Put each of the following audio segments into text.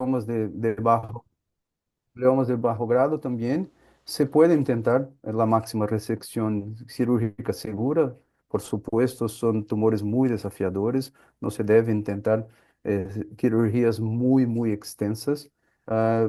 gliomas de bajo gliomas de bajo grado también. Se puede intentar la máxima resección cirúrgica segura. Por supuesto, son tumores muy desafiadores. No se debe intentar cirugías muy extensas.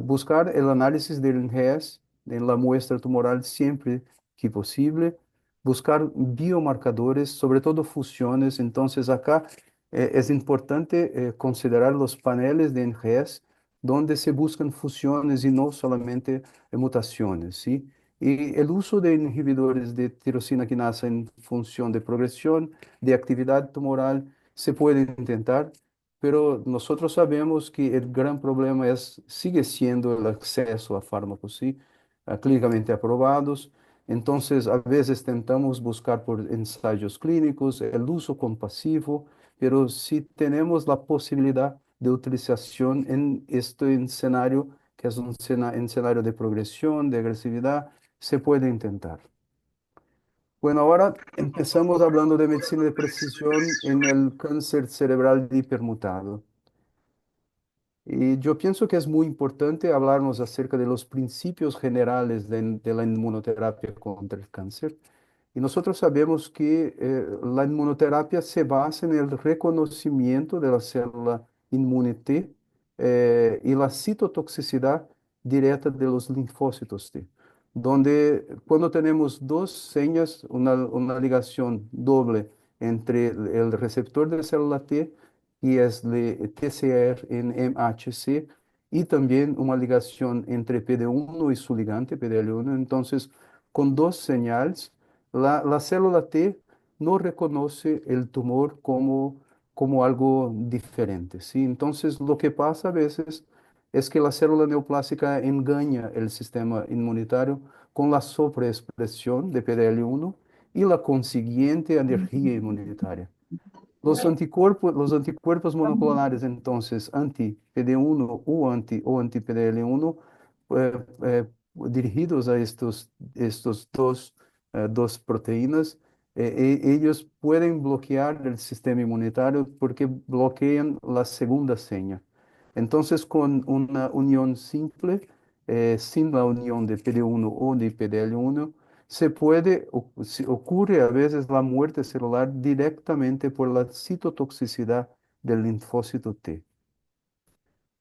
Buscar el análisis del NGS en la muestra tumoral siempre que posible. Buscar biomarcadores, sobre todo fusiones. Entonces, acá es importante considerar los paneles de NGS donde se buscan fusiones y no solamente mutaciones, ¿sí? Y el uso de inhibidores de tirosina quinasa en función de progresión, de actividad tumoral, se puede intentar, pero nosotros sabemos que el gran problema sigue siendo el acceso a fármacos, ¿sí? Clínicamente aprobados. Entonces, a veces tentamos buscar por ensayos clínicos el uso compasivo, pero si tenemos la posibilidad de utilización en este escenario, que es un escenario de progresión, de agresividad, se puede intentar. Bueno, ahora empezamos hablando de medicina de precisión en el cáncer cerebral hipermutado. Y yo pienso que es muy importante hablarnos acerca de los principios generales de la inmunoterapia contra el cáncer. Y nosotros sabemos que la inmunoterapia se basa en el reconocimiento de la célula inmune T y la citotoxicidad directa de los linfocitos T, donde cuando tenemos dos señas, una ligación doble entre el receptor de célula T y es de TCR en MHC, y también una ligación entre PD1 y su ligante PDL1. Entonces, con dos señales, la célula T no reconoce el tumor como algo diferente, ¿sí? Entonces, lo que pasa a veces es que la célula neoplásica engaña el sistema inmunitario con la sobreexpresión de PDL1 y la consiguiente energía inmunitaria. Los anticuerpos monoclonales, entonces, anti-PD1 o anti-PDL1, dirigidos a estos dos proteínas, ellos pueden bloquear el sistema inmunitario porque bloquean la segunda seña. Entonces, con una unión simple, sin la unión de PD1 o de PDL1, ocurre a veces la muerte celular directamente por la citotoxicidad del linfócito T.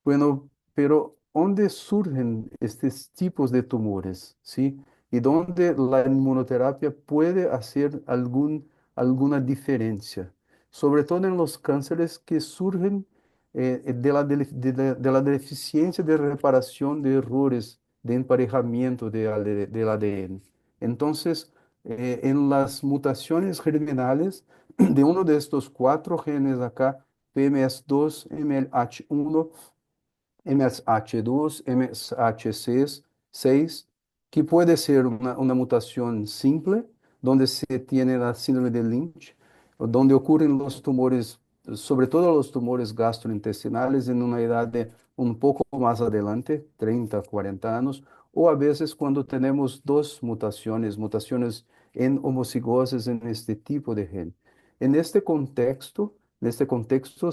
Bueno, pero ¿dónde surgen estos tipos de tumores? ¿Sí? ¿Y dónde la inmunoterapia puede hacer alguna diferencia? Sobre todo en los cánceres que surgen de la deficiencia de reparación de errores de emparejamiento del ADN. Entonces, en las mutaciones germinales de uno de estos cuatro genes acá, PMS2, MLH1, MSH2, MSH6, que puede ser una mutación simple, donde se tiene la síndrome de Lynch, donde ocurren los tumores, sobre todo los tumores gastrointestinales, en una edad de un poco más adelante, 30, 40 años, o a veces cuando tenemos dos mutaciones en homocigosas en este tipo de gen. En este contexto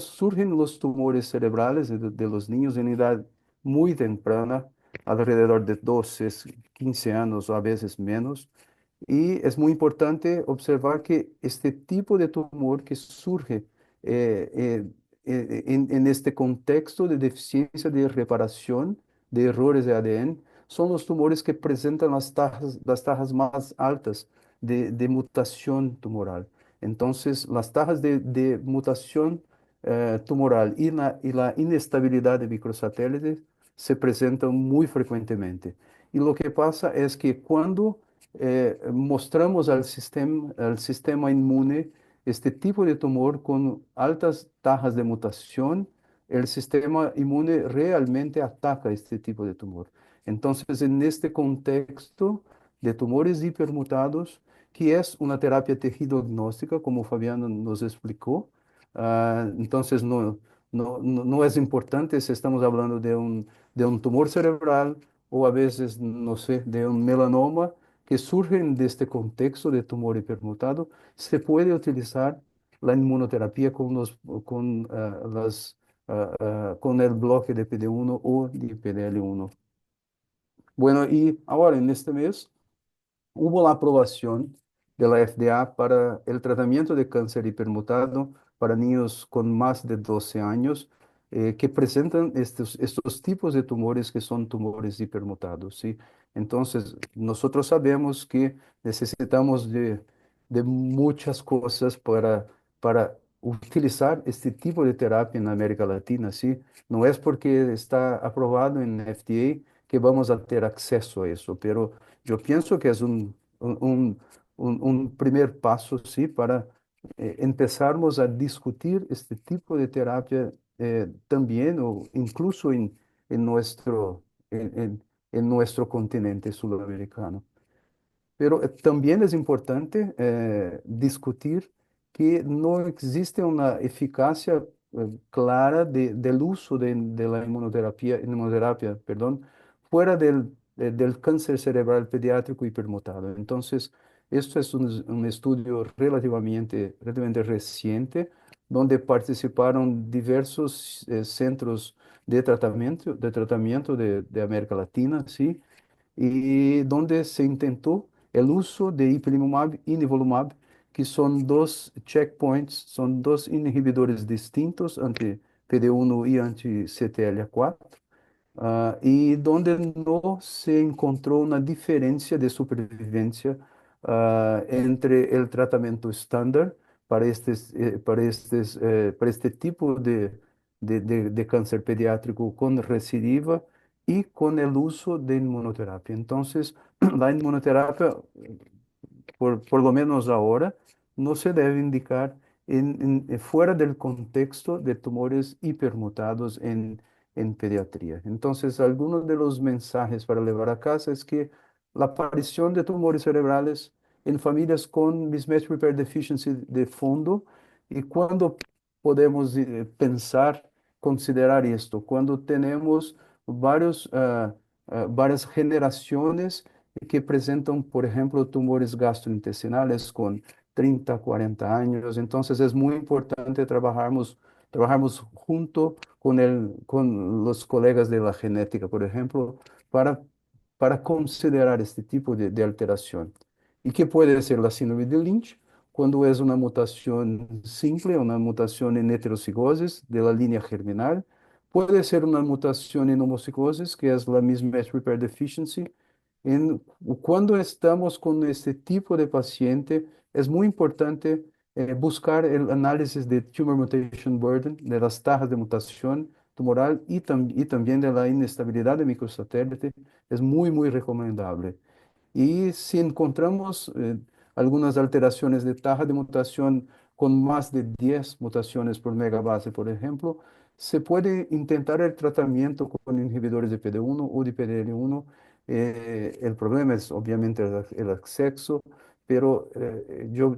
surgen los tumores cerebrales de los niños en edad muy temprana, alrededor de 12, 15 años o a veces menos. Y es muy importante observar que este tipo de tumor que surge en este contexto de deficiencia de reparación de errores de ADN son los tumores que presentan las tajas más altas de mutación tumoral. Entonces, las tasas de mutación tumoral y la inestabilidad de microsatélites se presentan muy frecuentemente. Y lo que pasa es que cuando mostramos al sistema inmune este tipo de tumor con altas tasas de mutación, el sistema inmune realmente ataca este tipo de tumor. Entonces, en este contexto de tumores hipermutados, que es una terapia tejido-agnóstica, como Fabiano nos explicó. Entonces, no es importante si estamos hablando de un tumor cerebral o a veces, no sé, de un melanoma que surgen de este contexto de tumor hipermutado. Se puede utilizar la inmunoterapia con con el bloque de PD-1 o de PDL1. Bueno, y ahora en este mes hubo la aprobación de la FDA para el tratamiento de cáncer hipermutado para niños con más de 12 años que presentan estos tipos de tumores que son tumores hipermutados, ¿sí? Entonces, nosotros sabemos que necesitamos de muchas cosas para utilizar este tipo de terapia en América Latina, ¿sí? No es porque está aprobado en FDA que vamos a tener acceso a eso, pero yo pienso que es un, un- un primer paso, sí, para empezarmos a discutir este tipo de terapia también o incluso en nuestro, en nuestro continente sudamericano. Pero también es importante discutir que no existe una eficacia clara del uso de la inmunoterapia, perdón, fuera del cáncer cerebral pediátrico hipermutado. Entonces, esto es un estudio relativamente reciente, donde participaron diversos centros de tratamiento de América Latina, ¿sí? Y donde se intentó el uso de ipilimumab y nivolumab, que son dos checkpoints, son dos inhibidores distintos ante PD-1 y ante CTLA-4, y donde no se encontró una diferencia de supervivencia entre el tratamiento estándar para este tipo de cáncer pediátrico con recidiva y con el uso de inmunoterapia. Entonces, la inmunoterapia por lo menos ahora, no se debe indicar fuera del contexto de tumores hipermutados en pediatría. Entonces, algunos de los mensajes para llevar a casa es que la aparición de tumores cerebrales en familias con mismatch repair deficiency de fondo, y cuando podemos pensar, considerar esto, cuando tenemos varias generaciones que presentan, por ejemplo, tumores gastrointestinales con 30, 40 años. Entonces es muy importante trabajarmos junto con los colegas de la genética, por ejemplo, para, para considerar este tipo de alteración. ¿Y qué puede ser la síndrome de Lynch? Cuando es una mutación simple, una mutación en heterocigosis de la línea germinal. Puede ser una mutación en homocigosis, que es la mismatch repair deficiency. Cuando estamos con este tipo de paciente, es muy importante buscar el análisis de Tumor Mutation Burden, de las tasas de mutación tumoral y también de la inestabilidad de microsatélite. Es muy, muy recomendable. Y si encontramos algunas alteraciones de tasa de mutación con más de 10 mutaciones por megabase, por ejemplo, se puede intentar el tratamiento con inhibidores de PD-1 o de PDL1. El problema es obviamente el acceso, pero yo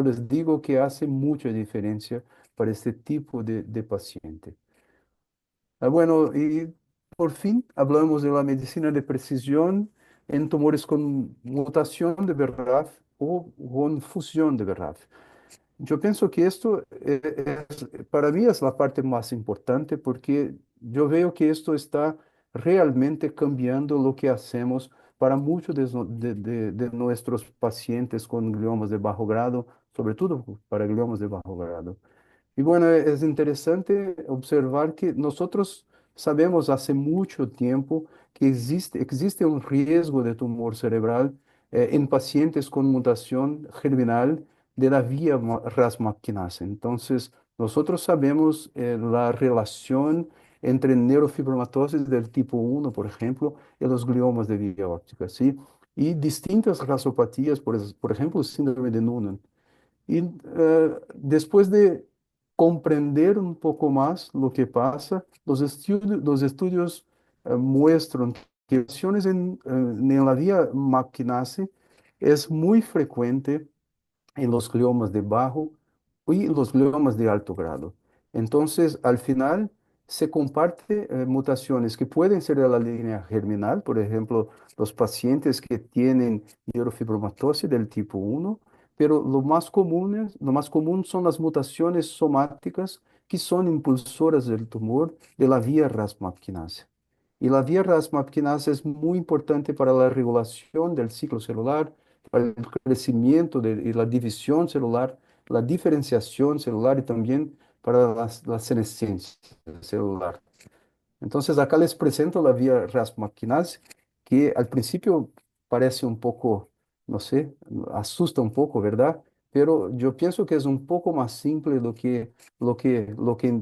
les digo que hace mucha diferencia para este tipo de paciente. Bueno, y por fin hablamos de la medicina de precisión en tumores con mutación de BRAF o con fusión de BRAF. Yo pienso que esto para mí es la parte más importante, porque yo veo que esto está realmente cambiando lo que hacemos para muchos de nuestros pacientes con gliomas de bajo grado, sobre todo para gliomas de bajo grado. Y bueno, es interesante observar que nosotros sabemos hace mucho tiempo que existe un riesgo de tumor cerebral en pacientes con mutación germinal de la vía RAS-MAPK. Entonces, nosotros sabemos la relación entre neurofibromatosis del tipo 1, por ejemplo, y los gliomas de vía óptica, ¿sí? Y distintas rasopatías, por ejemplo, síndrome de Noonan. Y después de comprender un poco más lo que pasa, los estudios muestran que lesiones en la vía maquinase es muy frecuente en los gliomas de bajo y los gliomas de alto grado. Entonces, al final, se comparte mutaciones que pueden ser de la línea germinal, por ejemplo, los pacientes que tienen neurofibromatosis del tipo 1, pero lo más común son las mutaciones somáticas que son impulsoras del tumor de la vía RAS-MAPK. Y la vía RAS-MAPK es muy importante para la regulación del ciclo celular, para el crecimiento y la división celular, la diferenciación celular y también para la senescencia celular. Entonces, acá les presento la vía Ras-Maquinas, que al principio parece un poco, no sé, asusta un poco, ¿verdad? Pero yo pienso que es un poco más simple lo que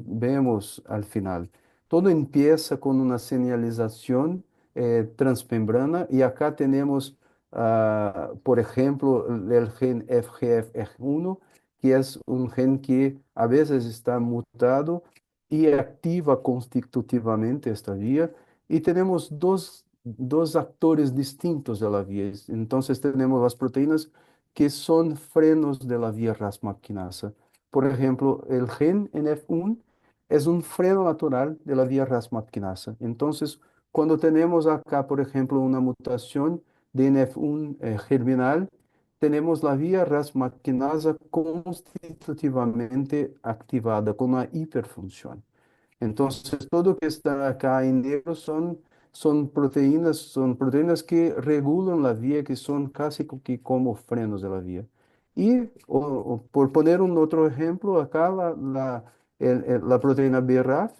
vemos al final. Todo empieza con una señalización transmembrana y acá tenemos, por ejemplo, el gen FGFR1, que es un gen que a veces está mutado y activa constitutivamente esta vía. Y tenemos dos actores distintos de la vía. Entonces tenemos las proteínas que son frenos de la vía RAS-MAPK. Por ejemplo, el gen NF1 es un freno natural de la vía RAS-MAPK. Entonces, cuando tenemos acá, por ejemplo, una mutación de NF1 germinal, tenemos la vía RAS-MAPK constitutivamente activada con una hiperfunción. Entonces, todo lo que está acá en negro son proteínas que regulan la vía, que son casi que como frenos de la vía. Y por poner un otro ejemplo, acá la proteína BRAF,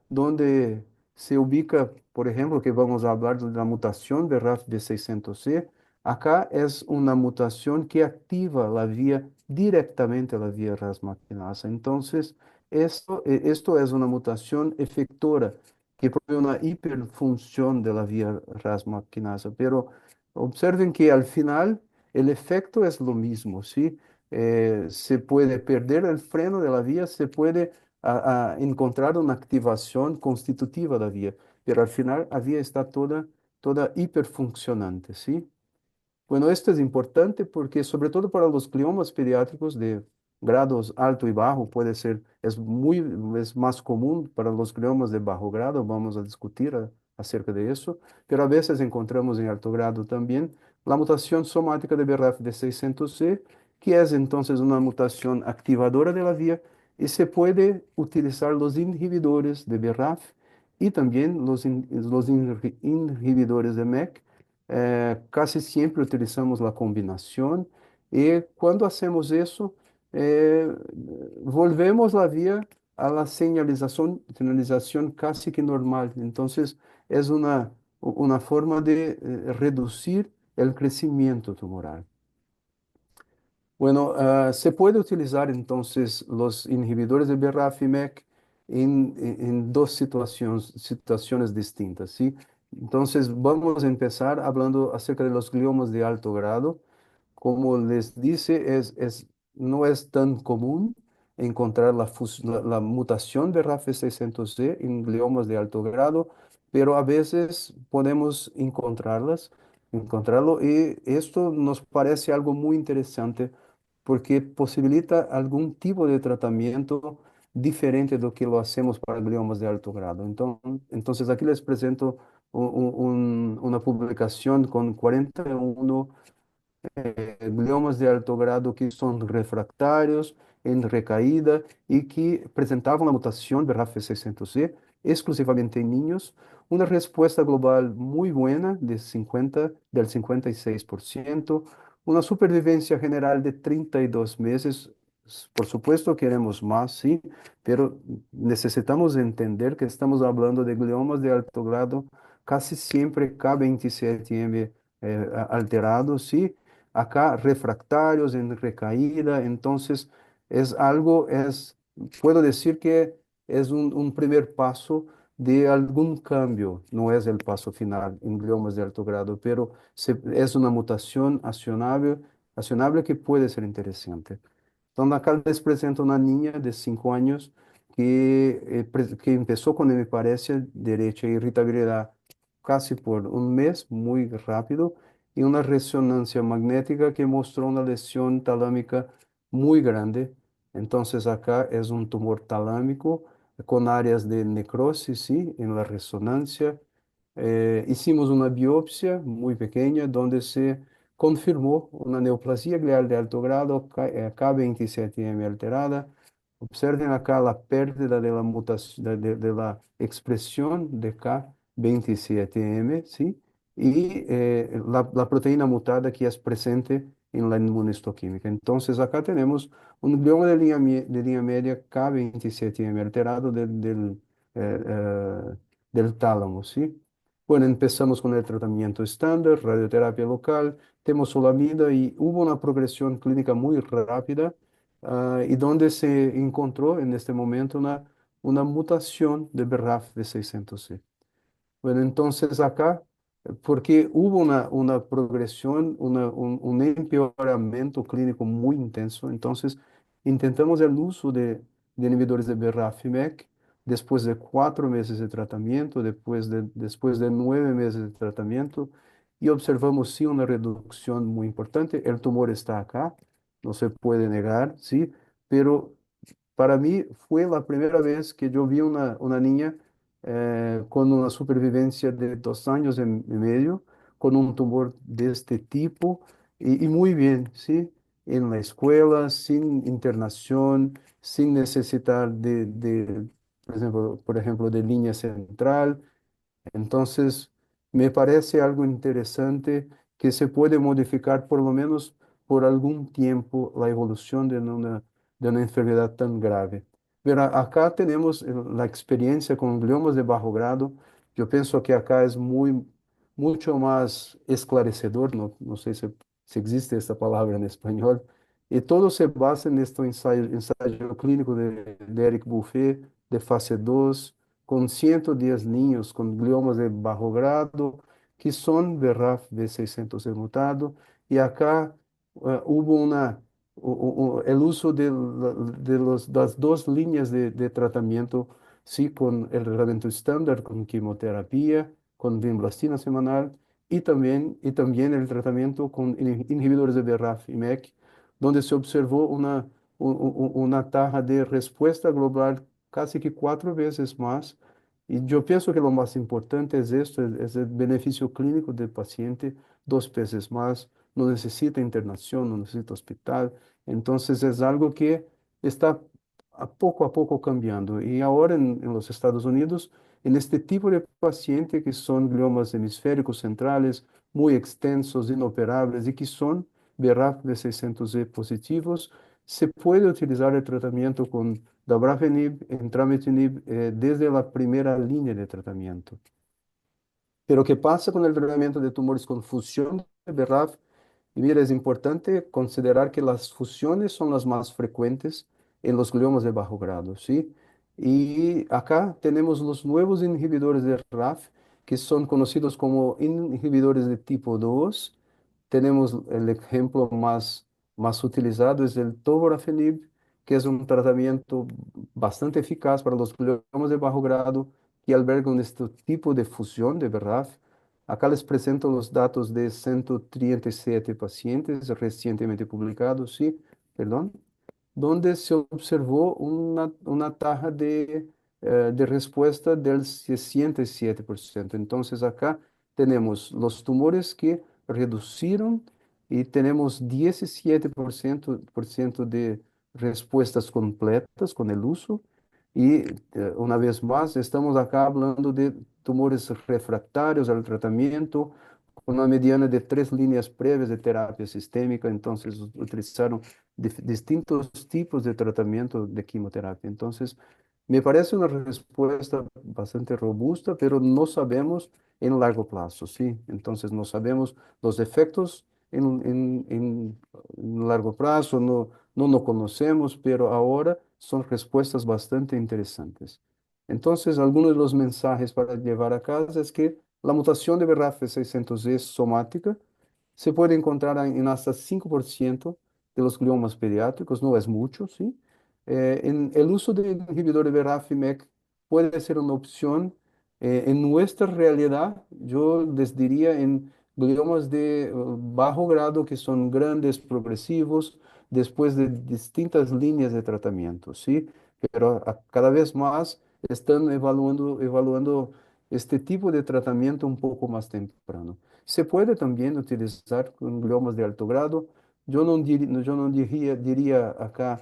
donde se ubica, por ejemplo, que vamos a hablar de la mutación BRAF B600C, acá es una mutación que activa la vía directamente, la vía RAS-MAPK. Entonces, esto es una mutación efectora que produce una hiperfunción de la vía RAS-MAPK. Pero observen que al final el efecto es lo mismo, ¿sí? Se puede perder el freno de la vía, se puede encontrar una activación constitutiva de la vía, pero al final la vía está toda hiperfuncionante, ¿sí? Bueno, esto es importante porque sobre todo para los gliomas pediátricos de grados alto y bajo puede ser, es más común para los gliomas de bajo grado, vamos a discutir acerca de eso, pero a veces encontramos en alto grado también la mutación somática de BRAF de 600C, que es entonces una mutación activadora de la vía y se puede utilizar los inhibidores de BRAF y también los inhibidores de MEK. Casi siempre utilizamos la combinación y cuando hacemos eso, eh, volvemos la vía a la señalización casi que normal. Entonces, es una forma de reducir el crecimiento tumoral. Bueno, se puede utilizar entonces los inhibidores de BRAF y MEK en dos situaciones distintas, ¿sí? Entonces, vamos a empezar hablando acerca de los gliomas de alto grado. Como les dice, no es tan común encontrar la mutación de RAF600C en gliomas de alto grado, pero a veces podemos encontrarlo y esto nos parece algo muy interesante porque posibilita algún tipo de tratamiento diferente de lo que lo hacemos para gliomas de alto grado. Entonces, aquí les presento una publicación con 41 gliomas de alto grado que son refractarios, en recaída y que presentaban la mutación de RAF600C exclusivamente en niños, una respuesta global muy buena del 56%, una supervivencia general de 32 meses. Por supuesto, queremos más, sí, pero necesitamos entender que estamos hablando de gliomas de alto grado, casi siempre K27M alterados, sí, acá refractarios en recaída, entonces puedo decir que es un primer paso de algún cambio, no es el paso final en gliomas de alto grado, pero es una mutación accionable que puede ser interesante. Entonces acá les presento una niña de 5 años que empezó con hemiparesia derecha, irritabilidad casi por un mes, muy rápido, y una resonancia magnética que mostró una lesión talámica muy grande. Entonces acá es un tumor talámico con áreas de necrosis, sí, en la resonancia. Hicimos una biopsia muy pequeña donde se confirmó una neoplasia glial de alto grado, K27M alterada, Observen acá la pérdida de la mutación, de la expresión de K27M, ¿sí? Y la proteína mutada que es presente en la inmunohistoquímica. Entonces, acá tenemos un glioma de línea media K27M alterado del tálamo, ¿sí? Bueno, empezamos con el tratamiento estándar, radioterapia local, temozolomida y hubo una progresión clínica muy rápida y donde se encontró en este momento una mutación de BRAF V600C. Bueno, entonces acá, porque hubo una progresión, un empeoramiento clínico muy intenso, entonces intentamos el uso de inhibidores de BRAF y MEK después de 4 meses de tratamiento, después de 9 meses de tratamiento, y observamos sí una reducción muy importante. El tumor está acá, no se puede negar, sí, pero para mí fue la primera vez que yo vi una niña con una supervivencia de 2 años y medio, con un tumor de este tipo y muy bien, ¿sí? En la escuela, sin internación, sin necesitar por ejemplo, de línea central. Entonces, me parece algo interesante que se puede modificar por lo menos por algún tiempo la evolución de una enfermedad tan grave. Pero acá tenemos la experiencia con gliomas de bajo grado. Yo pienso que acá es mucho más esclarecedor, no sé si existe esta palabra en español, y todo se basa en este ensayo clínico de Eric Buffet, de fase 2 con 110 niños con gliomas de bajo grado que son BRAF V600 mutado. Y acá hubo el uso de las dos líneas de tratamiento, sí, con el tratamiento estándar, con quimioterapia, con vinblastina semanal y también el tratamiento con inhibidores de BRAF y MEK, donde se observó una tasa de respuesta global casi que 4 veces más. Y yo pienso que lo más importante es esto, es el beneficio clínico del paciente, 2 veces más, no necesita internación, no necesita hospital. Entonces es algo que está a poco cambiando. Y ahora en los Estados Unidos, en este tipo de paciente que son gliomas hemisféricos centrales, muy extensos, inoperables y que son BRAF V600E positivos, se puede utilizar el tratamiento con dabrafenib, entramitinib desde la primera línea de tratamiento. Pero ¿qué pasa con el tratamiento de tumores con fusión de BRAF? Y mira, es importante considerar que las fusiones son las más frecuentes en los gliomas de bajo grado, ¿sí? Y acá tenemos los nuevos inhibidores de RAF, que son conocidos como inhibidores de tipo 2. Tenemos el ejemplo más utilizado, es el tovorafenib, que es un tratamiento bastante eficaz para los gliomas de bajo grado que albergan este tipo de fusión de BRAF. Acá les presento los datos de 137 pacientes recientemente publicados, sí, perdón, donde se observó una tasa de respuesta del 67%. Entonces acá tenemos los tumores que reducieron y tenemos 17% de respuestas completas con el uso. Y una vez más, estamos acá hablando de tumores refractarios al tratamiento, con una mediana de 3 líneas previas de terapia sistémica. Entonces utilizaron distintos tipos de tratamiento de quimioterapia. Entonces, me parece una respuesta bastante robusta, pero no sabemos en largo plazo, ¿sí? Entonces, no sabemos los efectos en largo plazo, no conocemos, pero ahora son respuestas bastante interesantes. Entonces, algunos de los mensajes para llevar a casa es que la mutación de BRAF 600 es somática, se puede encontrar en hasta 5% de los gliomas pediátricos, no es mucho, ¿sí? El uso de inhibidor de BRAF y MEK puede ser una opción. En nuestra realidad, yo les diría en gliomas de bajo grado que son grandes, progresivos, después de distintas líneas de tratamiento, ¿sí? Pero cada vez más están evaluando este tipo de tratamiento un poco más temprano. Se puede también utilizar con gliomas de alto grado. Yo no diría acá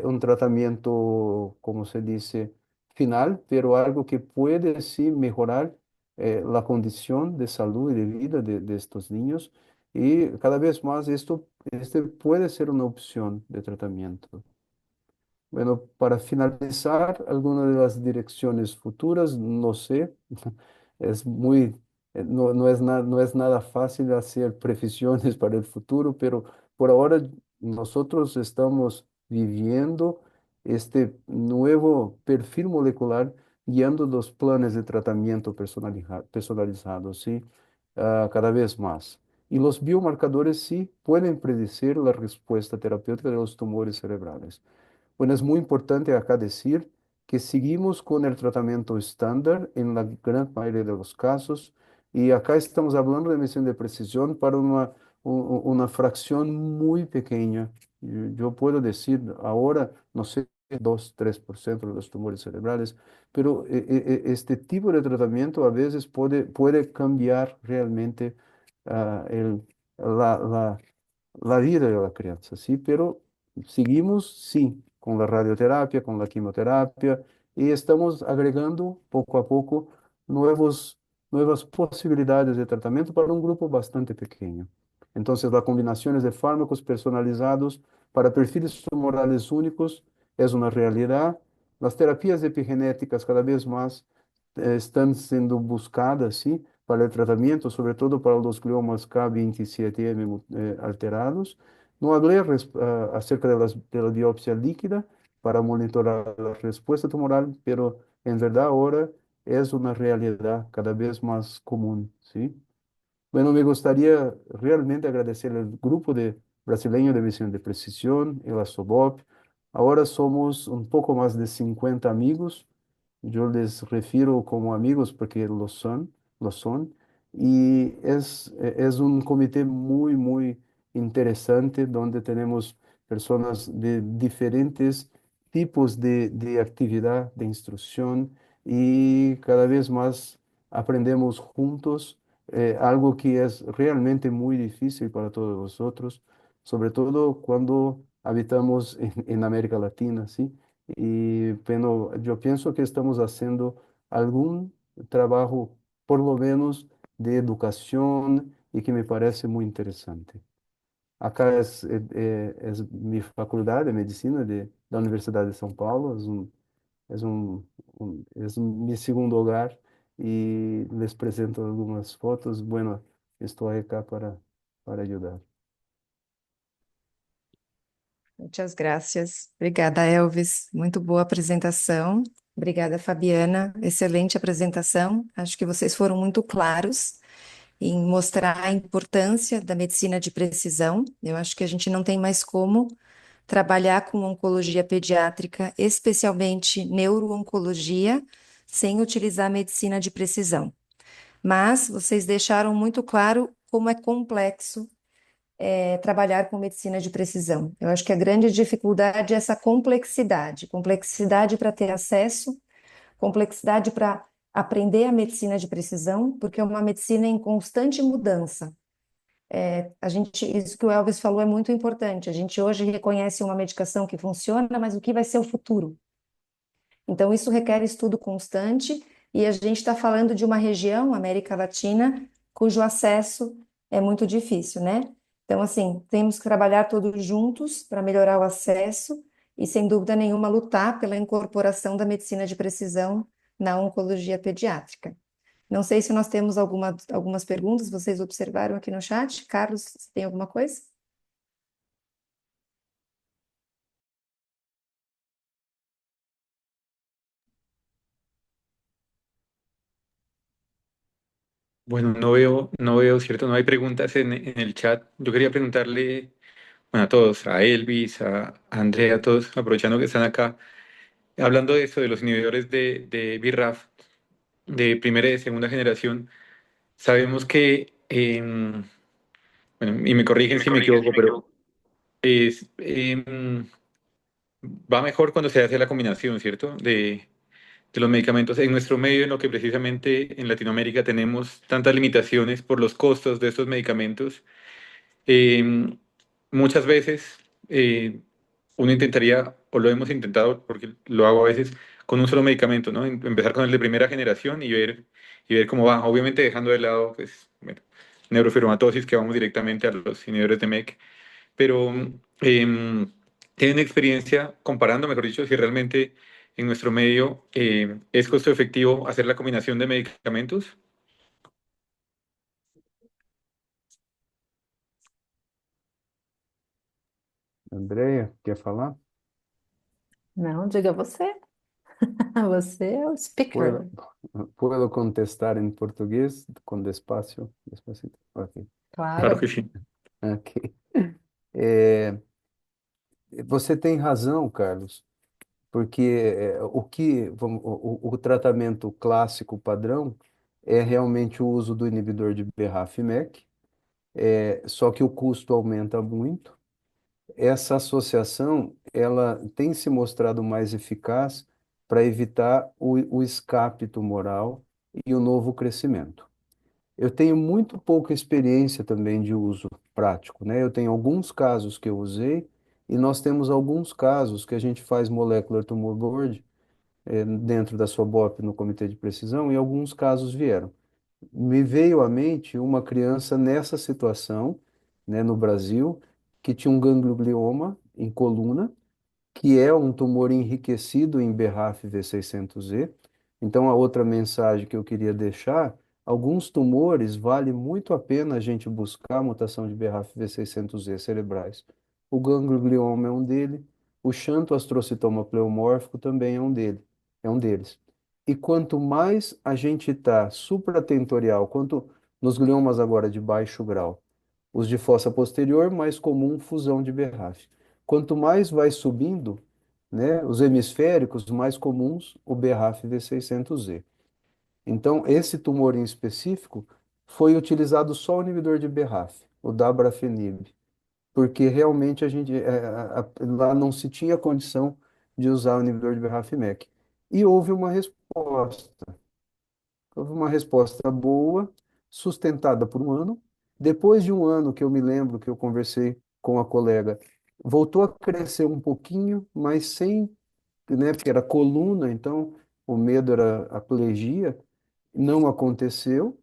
un tratamiento, como se dice, final, pero algo que puede sí mejorar la condición de salud y de vida de estos niños. Y cada vez más este puede ser una opción de tratamiento. Bueno, para finalizar, algunas de las direcciones futuras, no sé, es muy, no es nada fácil hacer previsiones para el futuro, pero por ahora nosotros estamos viviendo este nuevo perfil molecular guiando los planes de tratamiento personalizados, ¿sí? Cada vez más. Y los biomarcadores sí pueden predecir la respuesta terapéutica de los tumores cerebrales. Bueno, es muy importante acá decir que seguimos con el tratamiento estándar en la gran mayoría de los casos y acá estamos hablando de medición de precisión para una fracción muy pequeña. Yo puedo decir ahora, no sé, 2, 3% de los tumores cerebrales, pero este tipo de tratamiento a veces puede cambiar realmente ah, el, la, la la vida de la crianza, ¿sí? Pero seguimos, sí, con la radioterapia, con la quimioterapia, y estamos agregando poco a poco nuevos, nuevas posibilidades de tratamiento para un grupo bastante pequeño. Entonces, las combinaciones de fármacos personalizados para perfiles tumorales únicos es una realidad. Las terapias epigenéticas cada vez más están siendo buscadas, ¿sí? Para el tratamiento, sobre todo para los gliomas K27M alterados. No hablé acerca de la biopsia líquida para monitorar la respuesta tumoral, pero en verdad ahora es una realidad cada vez más común, ¿sí? Bueno, me gustaría realmente agradecer al grupo de brasileño de visión de precisión, el ASOBOP. Ahora somos un poco más de 50 amigos. Yo les refiero como amigos porque lo son. Y es un comité muy, muy interesante donde tenemos personas de diferentes tipos de actividad, de instrucción y cada vez más aprendemos juntos algo que es realmente muy difícil para todos nosotros, sobre todo cuando habitamos en América Latina, ¿sí? Y pero yo pienso que estamos haciendo algún trabajo, por lo menos, de educación y que me parece muy interesante. Acá es mi facultad de medicina de la Universidad de São Paulo, es es mi segundo hogar y les presento algunas fotos. Bueno, estoy acá para ayudar. Muitas graças. Obrigada, Elvis. Muito boa apresentação. Obrigada, Fabiana. Excelente apresentação. Acho que vocês foram muito claros em mostrar a importância da medicina de precisão. Eu acho que a gente não tem mais como trabalhar com oncologia pediátrica, especialmente neuro-oncologia, sem utilizar a medicina de precisão. Mas vocês deixaram muito claro como é complexo trabalhar com medicina de precisão. Eu acho que a grande dificuldade é essa complexidade, complexidade para ter acesso, complexidade para aprender a medicina de precisão, porque é uma medicina em constante mudança. Isso que o Elvis falou é muito importante. A gente hoje reconhece uma medicação que funciona, mas o que vai ser o futuro? Então, isso requer estudo constante, e a gente está falando de uma região, América Latina, cujo acesso é muito difícil, né? Então, assim, temos que trabalhar todos juntos para melhorar o acesso e, sem dúvida nenhuma, lutar pela incorporação da medicina de precisão na oncologia pediátrica. Não sei se nós temos algumas perguntas, vocês observaram aqui no chat. Carlos, você tem alguma coisa? Bueno, no veo, ¿cierto? No hay preguntas en el chat. Yo quería preguntarle, bueno, a todos, a Elvis, a Andrea, a todos, aprovechando que están acá, hablando de esto, de los inhibidores de BRAF, de primera y de segunda generación, sabemos que, bueno, y me corrigen si me equivoco, pero es, va mejor cuando se hace la combinación, ¿cierto? De los medicamentos en nuestro medio, en lo que precisamente en Latinoamérica tenemos tantas limitaciones por los costos de estos medicamentos. Eh, Muchas veces uno intentaría, o lo hemos intentado, porque lo hago a veces, con un solo medicamento, ¿no? Empezar con el de primera generación y ver cómo va. Obviamente dejando de lado, pues, bueno, neurofibromatosis, que vamos directamente a los inhibidores de MEK, pero ¿tienen experiencia comparando, mejor dicho, si realmente en nuestro medio es costo efectivo hacer la combinación de medicamentos? Andrea, quer falar? Não, diga você. Você é o speaker. Puedo, puedo contestar em português com despacio, despacito. Ok. Claro que Claro. sí. Ok. É, você tem razão, Carlos, porque o tratamento clássico padrão é realmente o uso do inibidor de BRAF/MEK, só que o custo aumenta muito. Essa associação, ela tem se mostrado mais eficaz para evitar o escape tumoral e o novo crescimento. Eu tenho muito pouca experiência também de uso prático, né? Eu tenho alguns casos que eu usei e nós temos alguns casos que a gente faz molecular tumor board dentro da sua BOP no comitê de precisão e alguns casos vieram. Me veio à mente uma criança nessa situação, né, no Brasil, que tinha um ganglioma em coluna que é um tumor enriquecido em BRAF V600E. Então, a outra mensagem que eu queria deixar, alguns tumores vale muito a pena a gente buscar a mutação de BRAF V600E cerebrais. O ganglioma é um dele, o xantoastrocitoma pleomórfico também é um deles. E quanto mais a gente está supratentorial, quanto nos gliomas agora de baixo grau, os de fossa posterior, mais comum fusão de BRAF. Quanto mais vai subindo, né, os hemisféricos, mais comuns o BRAF V600E. Então, esse tumor em específico foi utilizado só o inibidor de BRAF, o dabrafenib, porque realmente lá não se tinha condição de usar o inibidor de BRAF/MEK. E houve uma resposta boa, sustentada por um ano. Depois de um ano que eu me lembro que eu conversei com a colega, voltou a crescer um pouquinho, mas sem, né, porque era coluna, então o medo era a plegia, não aconteceu.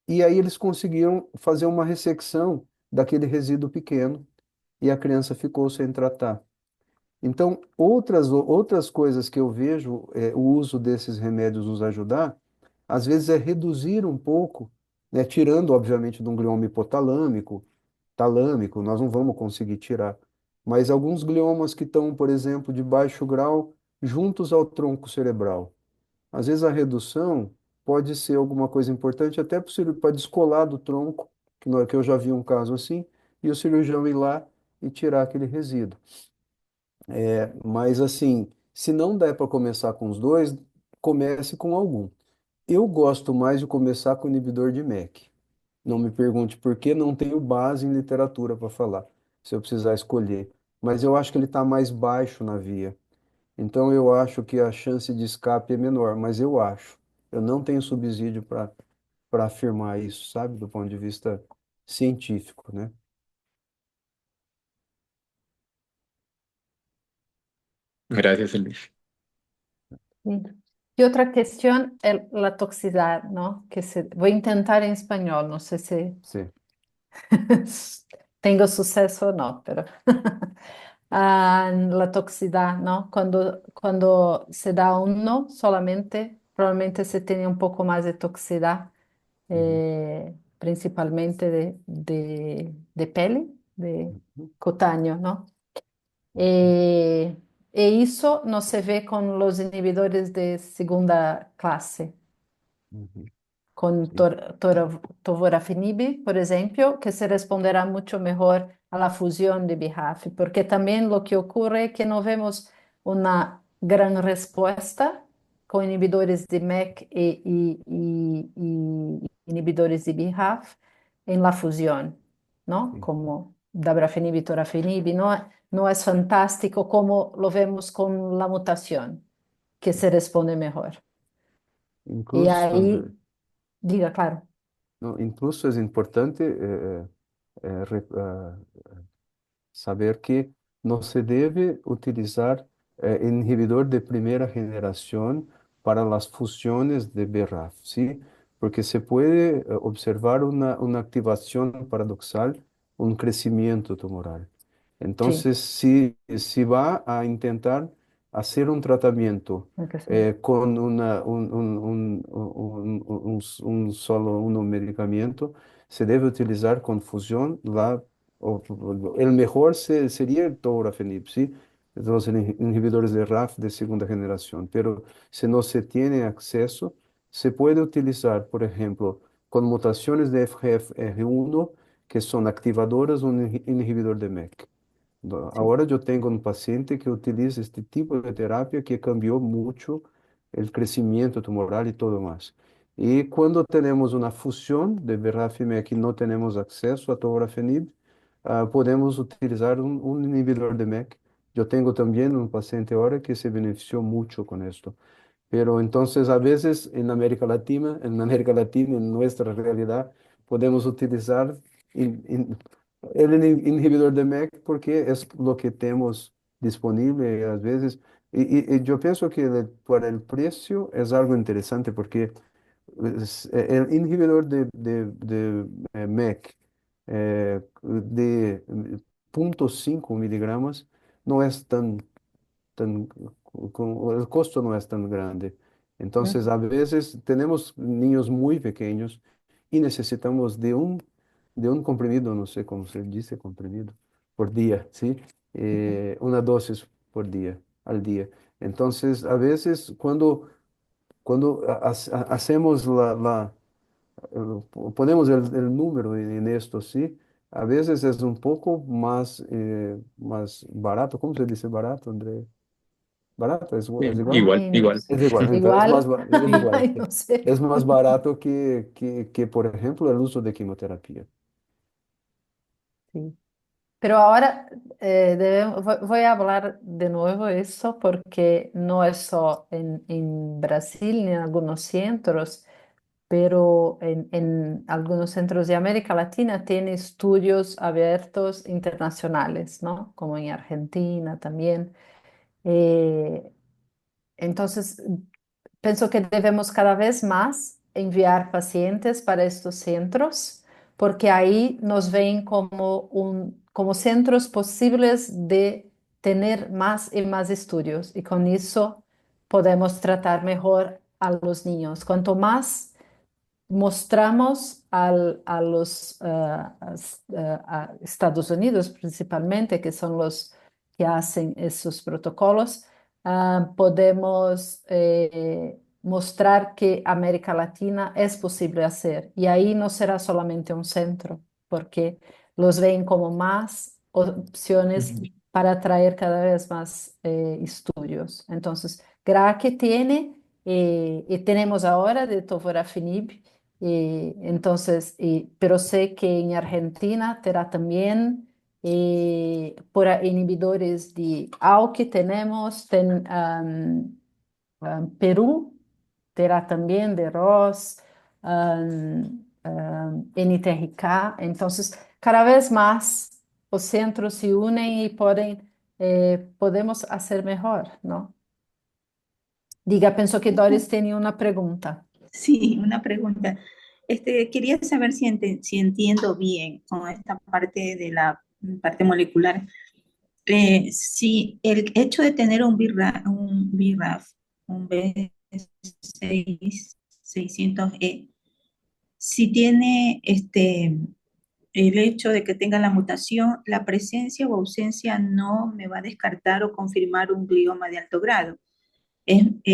E aí eles conseguiram fazer uma ressecção daquele resíduo pequeno e a criança ficou sem tratar. Então, outras coisas que eu vejo o uso desses remédios nos ajudar, às vezes é reduzir um pouco, né, tirando, obviamente, de um glioma hipotalâmico, talâmico, nós não vamos conseguir tirar, mas alguns gliomas que estão, por exemplo, de baixo grau, juntos ao tronco cerebral. Às vezes a redução pode ser alguma coisa importante, até para descolar do tronco, que eu já vi um caso assim, e o cirurgião ir lá e tirar aquele resíduo. Mas assim, se não der para começar com os dois, comece com algum. Eu gosto mais de começar com o inibidor de MEK. Não me pergunte por que não tenho base em literatura para falar, se eu precisar escolher. Mas eu acho que ele está mais baixo na via. Então eu acho que a chance de escape é menor, mas eu acho. Eu não tenho subsídio para afirmar isso, sabe, do ponto de vista científico, né? Gracias, Elvis. Sí. Y otra cuestión es la toxicidad, ¿no? Voy a intentar en español, no sé si Sim. tengo suceso o no, pero la toxicidad, ¿no? Cuando se da uno solamente, probablemente se tiene un poco más de toxicidad, Uhum, principalmente de pele, de uhum, cutáneo, ¿no? ok, Eso no se ve con los inhibidores de segunda clase, uhum, con sim, tovorafenib, por ejemplo, que se responderá mucho mejor a la fusión de BRAF, porque también lo que ocurre es que no vemos una gran respuesta con inhibidores de MEK y inhibidores de BRAF en la fusión, ¿no? sim. Como dabrafenib y torafenib, no es fantástico como lo vemos con la mutación, que se responde mejor. Y Incluso, ahí, diga, claro. não, incluso é importante saber que no se debe utilizar inhibidor de primera generación para las fusiones de BRAF, ¿sí? Porque se puede observar una activación paradoxal, un crecimiento tumoral. Sí, Entonces, si va a intentar hacer un tratamiento el crecimiento. con un medicamento, se debe utilizar con fusión el mejor sería el tovorafenib, ¿sí? Los inhibidores de RAF de segunda generación, pero si no se tiene acceso, se puede utilizar, por ejemplo, con mutaciones de FGFR1 que son activadoras, un inhibidor de MEK. Sí, Ahora yo tengo un paciente que utiliza este tipo de terapia que cambió mucho el crecimiento tumoral y todo más. Y cuando tenemos una fusión de BRAF/MEK y no tenemos acceso a tovorafenib, podemos utilizar un inhibidor de MEK. Yo tengo también un paciente ahora que se benefició mucho con esto. Pero entonces a veces en América Latina, en nuestra realidad, podemos utilizar in- in- el inhibidor de MEK porque es lo que tenemos disponible a veces. Y yo pienso que por el precio es algo interesante porque el inhibidor de MEK de 0,5 miligramos no es el costo no es tan grande. mm, Entonces, a veces tenemos niños muy pequeños y necesitamos de un comprimido, no sé cómo se dice comprimido, por día, ¿sí? Una dosis por día, al día. Entonces, a veces cuando hacemos ponemos el número en esto, ¿sí? A veces es un poco más barato. ¿Cómo se dice barato, André? Barato, es igual. Igual, ay, no igual. sé. Es igual, entonces Igual, es igual. ay, no sé. Es más barato que, por ejemplo, el uso de quimioterapia. Sí. Pero ahora voy a hablar de nuevo eso porque no es solo en Brasil ni en algunos centros, pero en algunos centros de América Latina tiene estudios abiertos internacionales, ¿no? Como en Argentina también. Eh, entonces, pienso que debemos cada vez más enviar pacientes para estos centros, porque ahí nos ven como centros posibles de tener más y más estudios y con eso podemos tratar mejor a los niños. Cuanto más mostramos a los a Estados Unidos principalmente, que son los que hacen esos protocolos, podemos mostrar que América Latina es posible hacer. Y ahí no será solamente un centro, porque los ven como más opciones Ujú. para atraer cada vez más estudios. Entonces, GRA que tiene, y tenemos ahora de tovorafenib, pero sé que en Argentina terá también inhibidores de ALK tenemos, Perú terá también de ROS, NTRK. Entonces, cada vez más os centros se unen y podemos hacer mejor, ¿no? Diga, penso que Doris tenía una pregunta. Sí, una pregunta. Quería saber si entiendo bien con esta parte de la parte molecular. Si el hecho de tener un BRAF, un B600E, si tiene el hecho de que tenga la mutación, la presencia o ausencia no me va a descartar o confirmar un glioma de alto grado.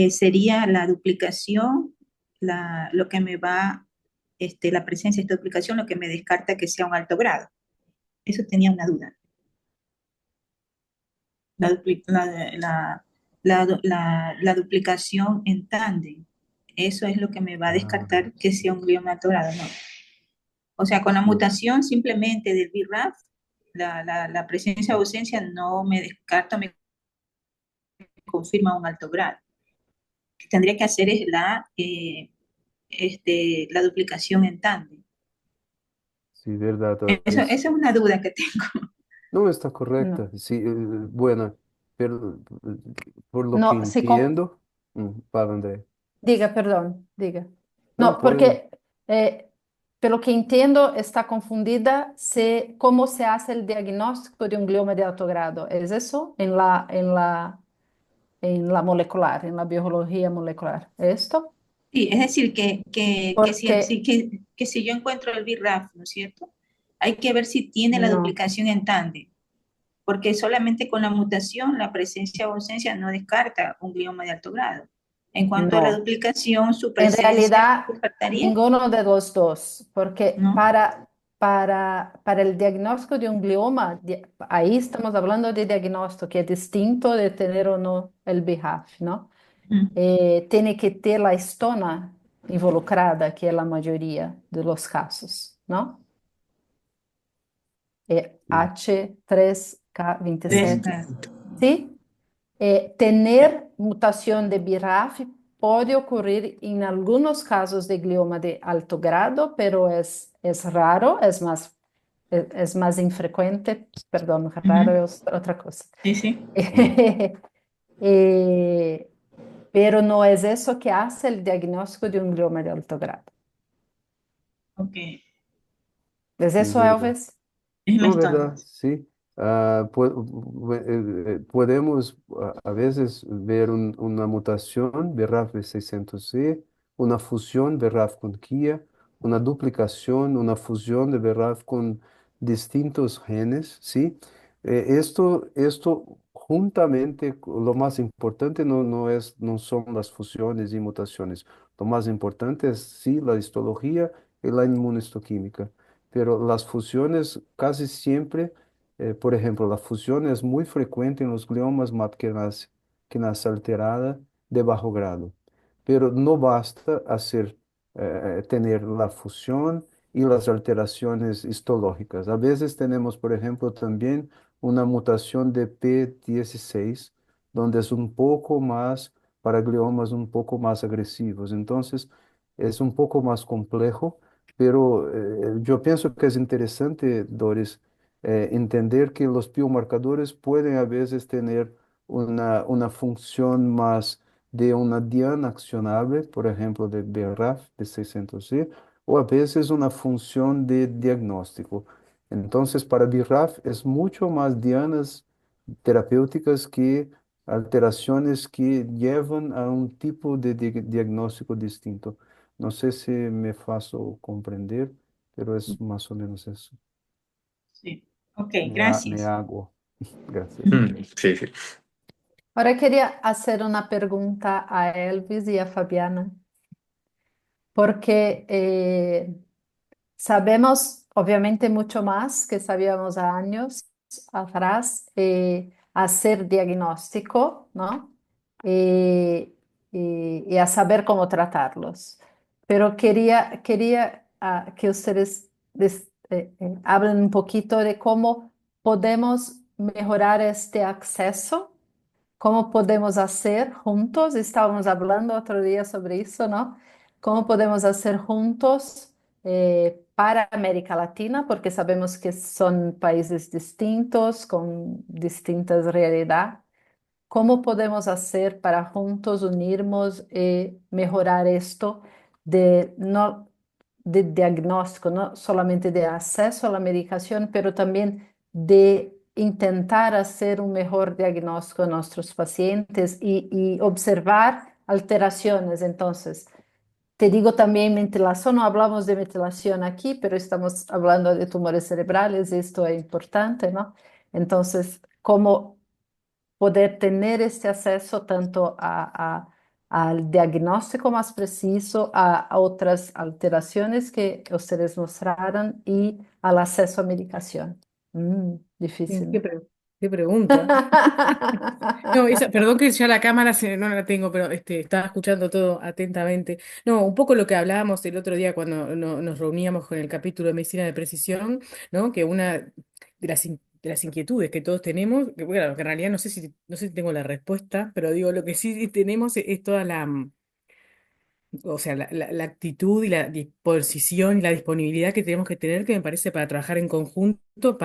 Sería la duplicación lo que me va, la presencia de esta duplicación, lo que me descarta que sea un alto grado. Eso tenía una duda. La, dupli- la duplicación en tándem. Eso es lo que me va a Ah, descartar que sea un glioma de alto grado, ¿no? O sea, con la sí. mutación simplemente del BRAF, la presencia o ausencia no me descarta, me confirma un alto grado. Lo que tendría que hacer es la duplicación en tándem. Sí, verdad. Esa es una duda que tengo. No está No, correcta, sí, bueno, pero por lo que no, entiendo, para André, diga, perdón, diga. no No, puede, porque por lo que entiendo está confundida cómo se hace el diagnóstico de un glioma de alto grado. ¿Es eso? En la molecular, en la biología molecular. ¿Esto? Sí, es decir, Porque que si yo encuentro el BRAF, ¿no es cierto? Hay que ver si tiene la no, duplicación en tándem, porque solamente con la mutación, la presencia o ausencia no descarta un glioma de alto grado. En cuanto a la no. duplicación, su En presencia realidad, descartaría, ninguno de los dos, porque ¿no? para el diagnóstico de un glioma, ahí estamos hablando de diagnóstico, que es distinto de tener o no el BRAF, ¿no? Mm, Tiene que ter la histona involucrada, que é a maioria dos casos, não? É sí, H3K27. Descarto. Sim? Ya. Tener mutação de BRAF pode ocorrer em alguns casos de glioma de alto grado, pero é raro, é mais infrequente, perdão, raro Ujú. é outra coisa. Sí, sí. Eh, pero no es eso que hace el diagnóstico de un glioma de alto grado. Ok. ¿Es sí, eso, verdad. Elvis? Es la No, historia. ¿verdad? Sí. Podemos a veces ver una mutación BRAF V600C, una fusión BRAF con KIA, una duplicación, una fusión de BRAF con distintos genes, ¿sí? Esto juntamente, lo más importante no son las fusiones y mutaciones. Lo más importante es sí la histología y la inmunohistoquímica, pero las fusiones casi siempre, por ejemplo, la fusión es muy frecuente en los gliomas MAP-kinase alterada de bajo grado, pero no basta tener la fusión y las alteraciones histológicas. A veces tenemos, por ejemplo, también una mutación de P16, donde es un poco más para gliomas un poco más agresivos. Entonces, es un poco más complejo, pero yo pienso que es interesante, Doris, entender que los biomarcadores pueden a veces tener una función más de una diana accionable, por ejemplo, de BRAF, de 600C, o a veces una función de diagnóstico. Entonces, para BRAF es mucho más dianas terapéuticas que alteraciones que llevan a un tipo de diagnóstico distinto. No sé si me faço comprender, pero es más o menos eso. Sí. Ok, Me gracias. hago. Gracias. Sí, sí. Ahora quería hacer una pregunta a Elvis y a Fabiana, porque sabemos, obviamente, mucho más que sabíamos a años atrás, hacer diagnóstico, ¿no? Eh, y a saber cómo tratarlos. Pero quería que ustedes hablen un poquito de cómo podemos mejorar este acceso. ¿Cómo podemos hacer juntos? Estábamos hablando otro día sobre eso, ¿no? ¿Cómo podemos hacer juntos para América Latina? Porque sabemos que son países distintos, con distintas realidades. ¿Cómo podemos hacer para juntos unirnos y mejorar esto de, no, de diagnóstico, no solamente de acceso a la medicación, pero también de intentar hacer un mejor diagnóstico a nuestros pacientes y observar alteraciones? Entonces, te digo también metilación, no hablamos de metilación aquí, pero estamos hablando de tumores cerebrales, esto es importante, ¿no? Entonces, ¿cómo poder tener este acceso tanto al diagnóstico más preciso, a otras alteraciones que ustedes mostraron y al acceso a medicación? Difícil, Qué, ¿no? qué pregunta. No, perdón que ya la cámara no la tengo, pero estaba escuchando todo atentamente. No, un poco lo que hablábamos el otro día cuando nos reuníamos con el capítulo de medicina de precisión, ¿no? Que una de las inquietudes que todos tenemos, que bueno, que en realidad no sé si tengo la respuesta, pero digo, lo que sí tenemos es toda o sea, la actitud y la disposición y la disponibilidad que tenemos que tener, que me parece para trabajar en conjunto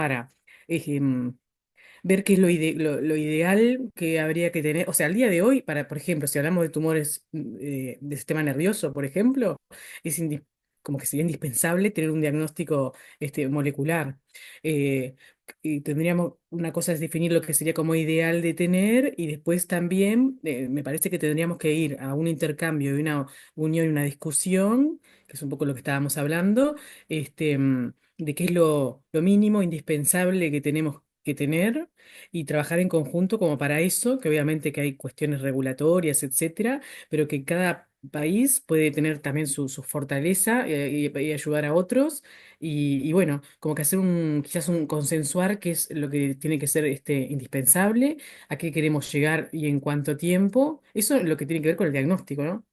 ver qué es lo ideal que habría que tener. O sea, al día de hoy, por ejemplo, si hablamos de tumores del sistema nervioso, por ejemplo, es como que sería indispensable tener un diagnóstico molecular. Eh, y tendríamos, una cosa es definir lo que sería como ideal de tener, y después también me parece que tendríamos que ir a un intercambio y una unión y una discusión, que es un poco lo que estábamos hablando, de qué es lo mínimo indispensable que tenemos que tener, y trabajar en conjunto como para eso, que obviamente que hay cuestiones regulatorias, etcétera, pero que cada país puede tener también su fortaleza, y ayudar a otros, y bueno, como que hacer quizás un consensuar qué es lo que tiene que ser indispensable, a qué queremos llegar y en cuánto tiempo. Eso es lo que tiene que ver con el diagnóstico, ¿no?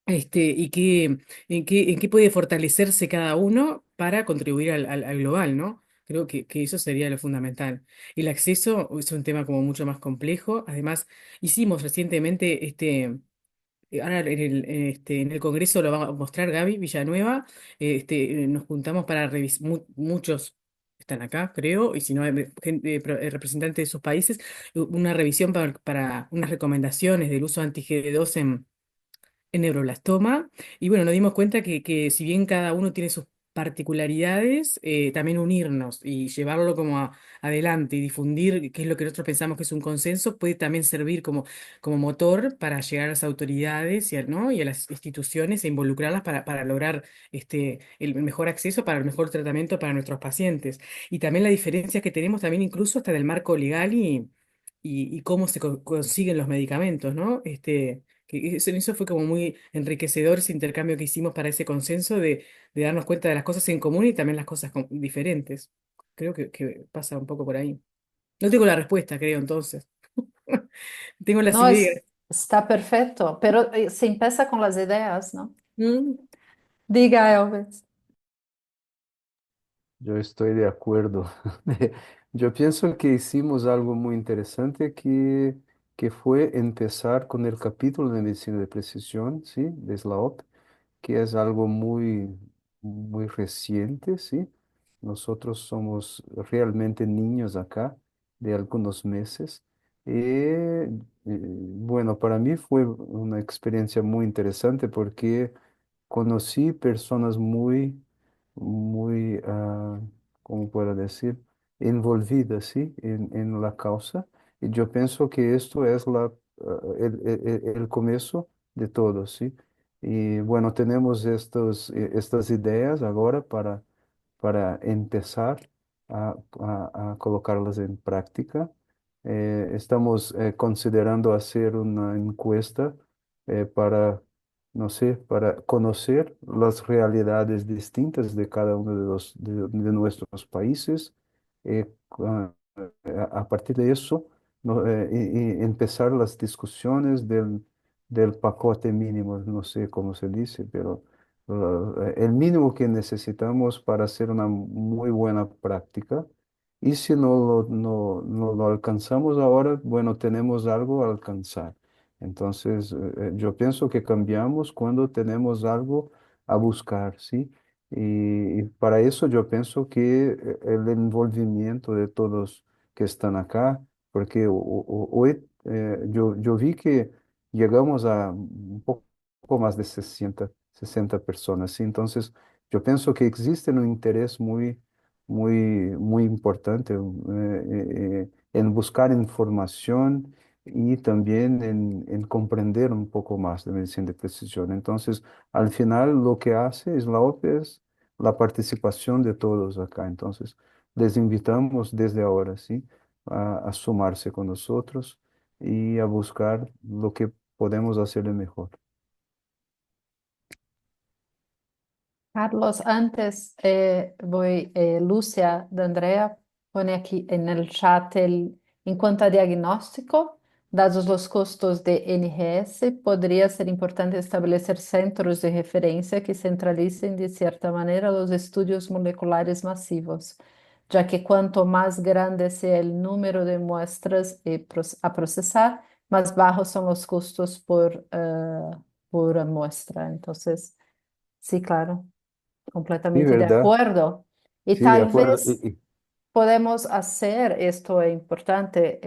Y en qué puede fortalecerse cada uno para contribuir al global, ¿no? Creo que eso sería lo fundamental. El acceso es un tema como mucho más complejo. Además, hicimos recientemente, ahora en el Congreso lo va a mostrar Gaby Villanueva, nos juntamos para revisar, muchos están acá, creo, y si no, hay representantes de sus países, una revisión para unas recomendaciones del uso anti-G2 en neuroblastoma. Y bueno, nos dimos cuenta que si bien cada uno tiene sus particularidades, también unirnos y llevarlo como adelante y difundir qué es lo que nosotros pensamos que es un consenso, puede también servir como motor para llegar a las autoridades ¿no? y a las instituciones e involucrarlas para lograr el mejor acceso, para el mejor tratamiento para nuestros pacientes. Y también la diferencia que tenemos también incluso hasta del marco legal y cómo se consiguen los medicamentos, ¿no? Que eso fue como muy enriquecedor, ese intercambio que hicimos para ese consenso de darnos cuenta de las cosas en común y también las cosas diferentes. Creo que pasa un poco por ahí. No tengo la respuesta, creo, entonces. Tengo las No, ideas. está perfecto, pero se empieza con las ideas, ¿no? Mm. Diga, Elvis. Yo estoy de acuerdo. Yo pienso que hicimos algo muy interesante que fue empezar con el capítulo de medicina de precisión, ¿sí? De SLAOP, que es algo muy, muy reciente, ¿sí? Nosotros somos realmente niños acá, de algunos meses. Bueno, para mí fue una experiencia muy interesante porque conocí personas muy, muy, ¿cómo puedo decir? Envolvidas, ¿sí? En la causa. Y yo pienso que esto es el comienzo de todo, ¿sí? Y bueno, tenemos estas ideas ahora para empezar a colocarlas en práctica. Estamos considerando hacer una encuesta para, no sé, para conocer las realidades distintas de cada uno de nuestros países. A partir de eso, no, y empezar las discusiones del pacote mínimo, no sé cómo se dice, pero el mínimo que necesitamos para hacer una muy buena práctica. Y si no lo alcanzamos ahora, bueno, tenemos algo a alcanzar. Entonces, yo pienso que cambiamos cuando tenemos algo a buscar, ¿sí? Y para eso yo pienso que el envolvimiento de todos que están acá, porque hoy yo vi que llegamos a un poco más de 60 personas, ¿sí? Entonces, yo pienso que existe un interés muy importante en buscar información y también en comprender un poco más de medicina de precisión. Entonces, al final lo que hace es la OPE es la participación de todos acá. Entonces, les invitamos desde ahora, ¿sí? A sumarse con nosotros y a buscar lo que podemos hacer de mejor. Carlos, antes Lucia de Andrea pone aquí en el chat en cuanto a diagnóstico, dados los costos de NGS, podría ser importante establecer centros de referencia que centralicen de cierta manera los estudios moleculares masivos, ya que cuanto más grande sea el número de muestras a procesar, más bajos son los costos por muestra. Entonces, sí, claro. Sí, Completamente de ¿verdad? acuerdo. Y Sí, de tal acuerdo. vez podemos hacer, esto es importante,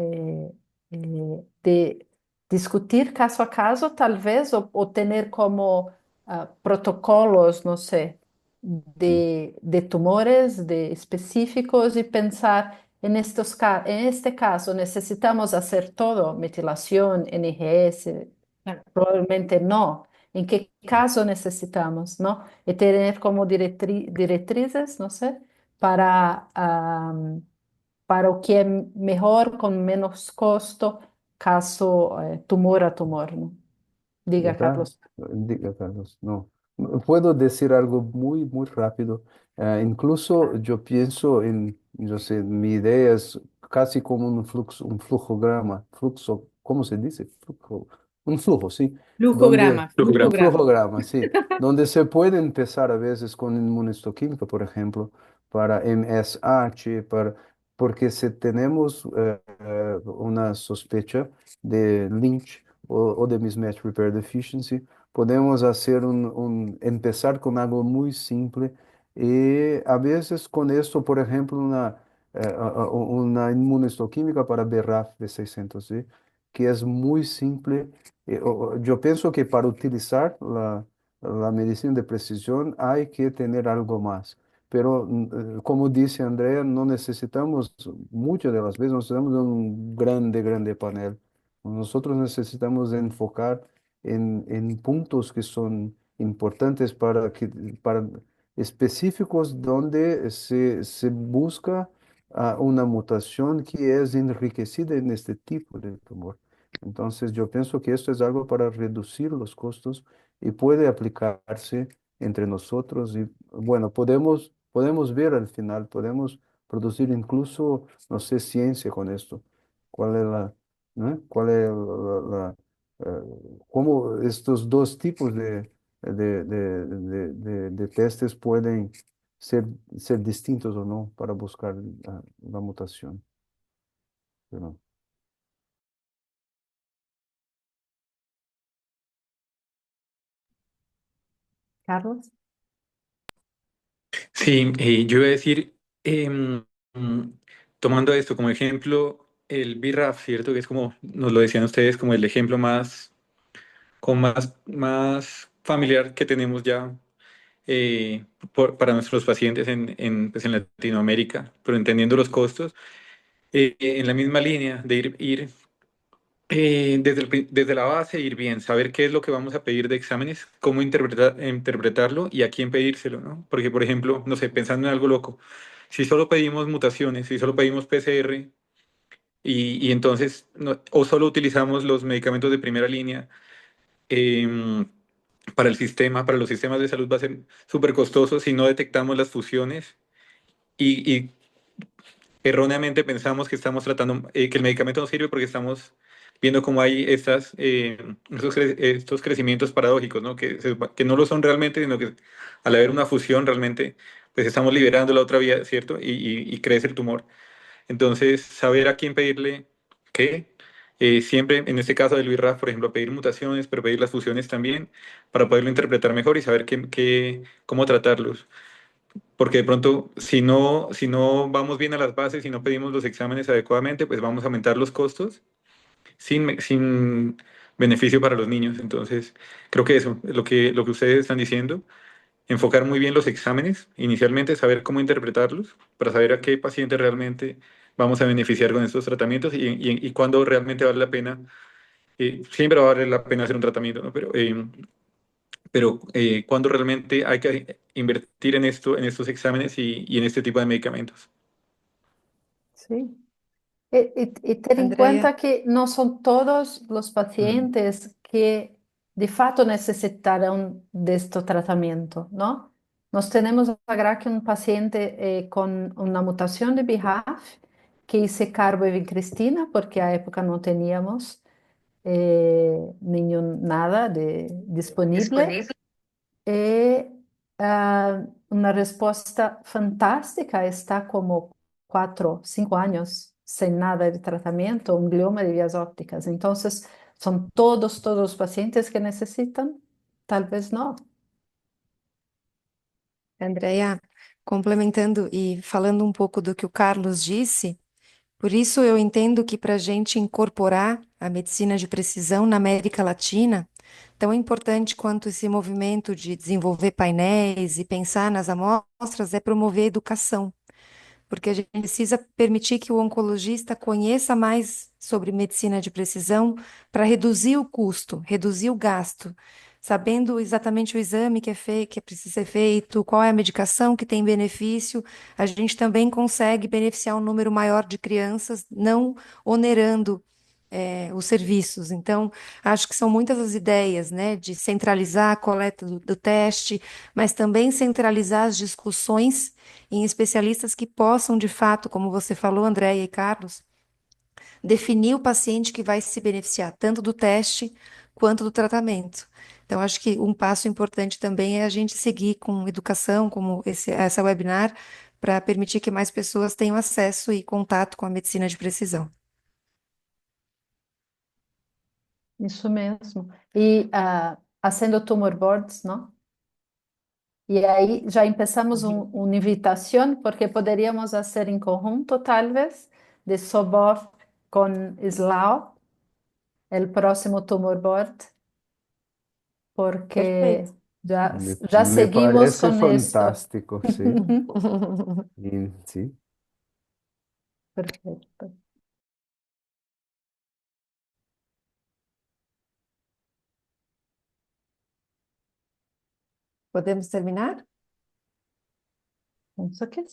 de discutir caso a caso, tal vez, o tener como protocolos, no sé, Sí, de tumores de específicos y pensar en este caso necesitamos hacer todo, metilación, NGS, Claro. probablemente no. ¿En qué caso necesitamos, no? Y tener como directrices, no sé, para, para o que es mejor con menos costo, caso tumor a tumor, ¿no? Diga, ¿verdad? Carlos. Diga, Carlos, no. Puedo decir algo muy, muy rápido. Incluso yo pienso yo sé, mi idea es casi como un flujograma, ¿cómo se dice? Un flujo, sí, donde, Flujograma, un Programa. flujograma. flujograma, sí, donde se puede empezar a veces con inmunohistoquímica, por ejemplo, para MSH, porque si tenemos una sospecha de Lynch, o de mismatch repair deficiency, podemos hacer empezar con algo muy simple y a veces con esto, por ejemplo, una inmunohistoquímica para BRAF de 600, que es muy simple. Yo pienso que para utilizar la medicina de precisión hay que tener algo más. Pero como dice Andrea, no necesitamos, muchas de las veces, necesitamos un grande, grande panel. Nosotros necesitamos enfocar en puntos que son importantes para específicos donde se busca una mutación que es enriquecida en este tipo de tumor. Entonces, yo pienso que esto es algo para reducir los costos y puede aplicarse entre nosotros y, bueno, podemos ver al final, podemos producir incluso, no sé, ciencia con esto. ¿Cuál es ¿no? ¿Cuál es cómo estos dos tipos de testes pueden ser, ser distintos o no para buscar la mutación? Pero, Carlos. Sí, yo iba a decir, em, mm, tomando esto como ejemplo, el BRAF, ¿cierto? Que es como, nos lo decían ustedes, como el ejemplo más familiar que tenemos ya para nuestros pacientes pues, en Latinoamérica, pero entendiendo los costos, en la misma línea de ir desde la base, ir bien, saber qué es lo que vamos a pedir de exámenes, cómo interpretarlo y a quién pedírselo, ¿no? Porque, por ejemplo, no sé, pensando en algo loco, si solo pedimos mutaciones, si solo pedimos PCR y entonces, o solo utilizamos los medicamentos de primera línea, em, para el sistema, para los sistemas de salud va a ser súper costoso si no detectamos las fusiones y erróneamente pensamos que estamos tratando, que el medicamento no sirve porque estamos viendo cómo hay estos crecimientos paradójicos, ¿no? Que no lo son realmente, sino que al haber una fusión realmente, pues estamos liberando la otra vía, ¿cierto? Y crece el tumor. Entonces, saber a quién pedirle qué. Siempre, en este caso del BRAF, por ejemplo, pedir mutaciones, pero pedir las fusiones también, para poderlo interpretar mejor y saber cómo tratarlos. Porque de pronto, si no vamos bien a las bases y no pedimos los exámenes adecuadamente, pues vamos a aumentar los costos sin beneficio para los niños. Entonces, creo que eso es lo que ustedes están diciendo. Enfocar muy bien los exámenes, inicialmente saber cómo interpretarlos, para saber a qué paciente realmente vamos a beneficiar con estos tratamientos y cuándo realmente vale la pena. Siempre va a valer la pena hacer un tratamiento, ¿no? Pero cuándo realmente hay que invertir en esto, en estos exámenes y en este tipo de medicamentos. Sí. Y ten en Andrea, cuenta que no son todos los Mm. pacientes que de fato necesitarán de este tratamiento, ¿no? Nos tenemos agora que un paciente con una mutación de BRAF que hice carbovincristina, porque a época no teníamos nada disponible. E uma resposta fantástica está como 4, 5 años sem nada de tratamento, um glioma de vias ópticas. Então, são todos os pacientes que necessitam? Talvez não. Andrea, Complementando e falando um pouco do que o Carlos disse, por isso eu entendo que para a gente incorporar a medicina de precisão na América Latina, tão importante quanto esse movimento de desenvolver painéis e pensar nas amostras é promover a educação, porque a gente precisa permitir que o oncologista conheça mais sobre medicina de precisão para reduzir o custo, reduzir o gasto, sabendo exatamente o exame que é feito, que precisa ser feito, qual é a medicação que tem benefício, a gente também consegue beneficiar um número maior de crianças, não onerando os serviços. Então, acho que são muitas as ideias, né, de centralizar a coleta do teste, mas também centralizar as discussões em especialistas que possam, de fato, como você falou, Andréia e Carlos, definir o paciente que vai se beneficiar tanto do teste quanto do tratamento. Então, acho que um passo importante também é a gente seguir com educação, como essa webinar, para permitir que mais pessoas tenham acesso e contato com a medicina de precisão. Isso mesmo. E haciendo tumor boards, ¿no? E aí já começamos uma invitação, porque poderíamos fazer em conjunto, talvez, de Sobor com Islao, o próximo tumor board, porque Perfeito. já Me seguimos parece com esto. fantástico, sí. Y sí. Perfeito. Podemos terminar? Penso que sim.